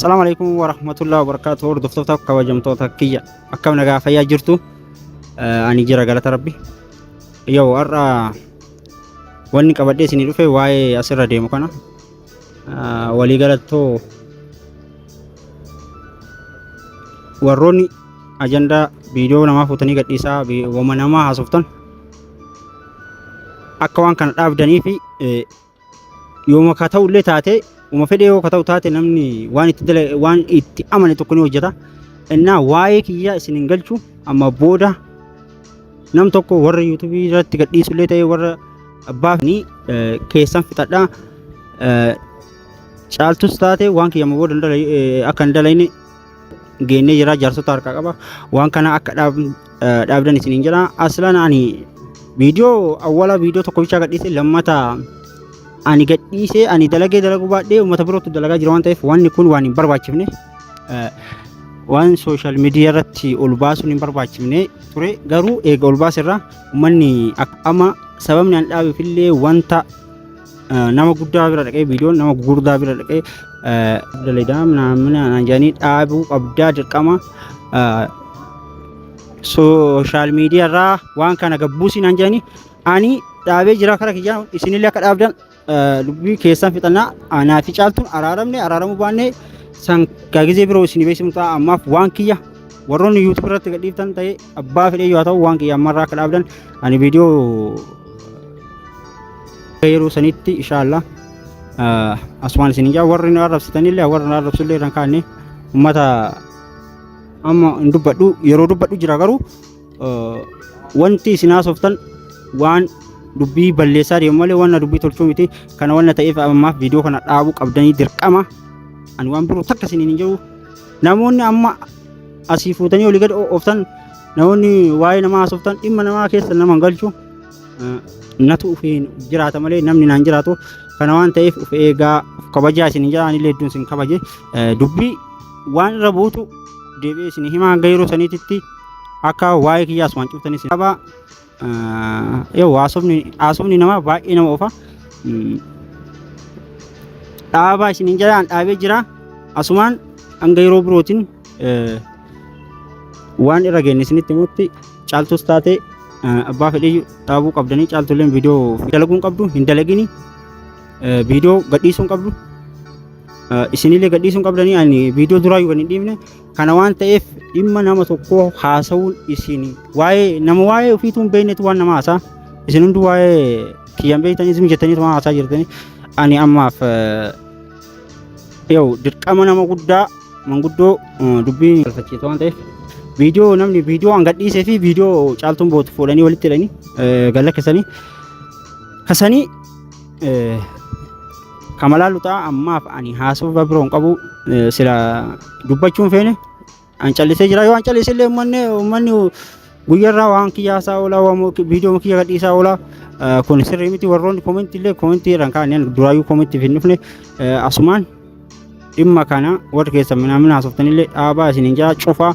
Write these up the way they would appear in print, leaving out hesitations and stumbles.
السلام عليكم ورحمة الله وبركاته. دفتوتا كوجمتوتا كيا أكمل نجافة جرتو. أني جرا قالت ربي يو أرى واني كبدي سني رفي واي أسر ديمو كنا ولي قالتو وروني أجندا فيديو نما فوتني قد إسا ومن نما حسفتن أكوان كان أبدني في يوم كاتو اللي تاتي وما في ديو كاتو تاتي نمني وان أماني تكوني وجدا إننا واي كيا سننجلشو أما بودا نم توكو ور يوتيوب رات قد إسا اللي تاي ور أبافني كيسان في تادا شالتوس تاتي وان كيا مبودا أكن دليني gene jira jarso tarka qaba waan kana akka dhaabdan isin jira aslan ani video awwala video tokko bicha gadhiise lammata ani gadhiise ani dalagu baadhee ummata birootu dalagaa jira waan ta'eef wanni kun waan hin barbaachifne waan social media irratti ol baasuun hin barbaachifne ture garuu eega ol baasirra ummanni amma sababni an dhaabifillee wanta nama guddaa bira dhaqee video nama gurguddaa bira dhaqee dalaydam namna anjani dhaabu qabdaa dirqama social media ra waan kana gabbuusin anjani ani dhaabee jira kara kiyya isinillee akka dhaabdan lubbii keessan fixanna anaa fi caaltuun araaramu baanne san gagizee biroo isin beesimta ammaaf waan kiyya warroonni YouTube irratti gadhiiftan ta'e abbaa fedhee yoo ta'u waan kiyya ammarraa akka dhaabdan ani video yeroo sanitti inshallah asmaan isin ija warri na arrabsitanillee warri na arrabsullee ran kaanne ummata amma dubbadhu yeroo dubbadhu jira garuu wanti isin haasoftan waan dubbii balleessaa deemu malee waan dubbii tolchuu miti kana waan ta'eef ammaaf viidiyoo kana dhaabuu qabdanii dirqama ani waan biroo takka isin hin jiru namoonni amma asii fuutanii olii gad ooftan namoonni waa'ee namaa haasoftan dhimma namaa keessa nama galchu natu ufeen jiraata malee namni naan jiraatu kana waan ta'eef uf eegaa kabajaa isin jiraan illee hedduun isin kabaje dubbii waan irra buutu deebi'ee isin himaa hanga yeroo saniititti akka waa'ee kiyyaas waan cuftanii isin qaba yoo haasofni namaa baay'ee nama ofa dhaabaa isin jiraan dhaabee jira asumaan hanga yeroo birootiin waan irra geenne isinitti himutti caaltus taatee abbaa fedhee dhaabuu qabdanii caaltuleen viidiyoo dalaguun qabdu hin dalagini viidiyoo gadhiisuun qabdu isinillee gadhiisuun qabdanii ani viidiyoo duraayyuu kan hin dhiifne kana waan ta'eef dhimma nama tokko haasawuun isin waa'ee ofiituun beeknetu waan nama haasaa isin hundi waa'ee kiyyan beektanii isin jettanii waan haasaa jirtanii ani ammaaf yoo dirqama nama guddaa manguddoo dubbii galfachiisa waan ta'eef video namni video an gadhiisee fi video caaltuun bootu fuudhanii walitti hidhanii gallakkisanii kasanii kamalaalu ta'a ammaaf ani haasawuu biroon qabu sila dubbachuun feene an callisee jira yoo an callisillee ummanni guyyarraa waan kiyyaasaa oolaa waan video kiyya gadhiisaa oolaa kun sirrii miti warroonni koomentii irraan kaa'anii duraayyuu koomentii fi hin dhufne asumaan dhimma kana warri keessa minamina haasoftanillee dhaabaa isin hin jaa cufaa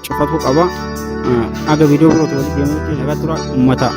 cufatu qaba aga video biroo walitti deemuutti nagaa tura ummata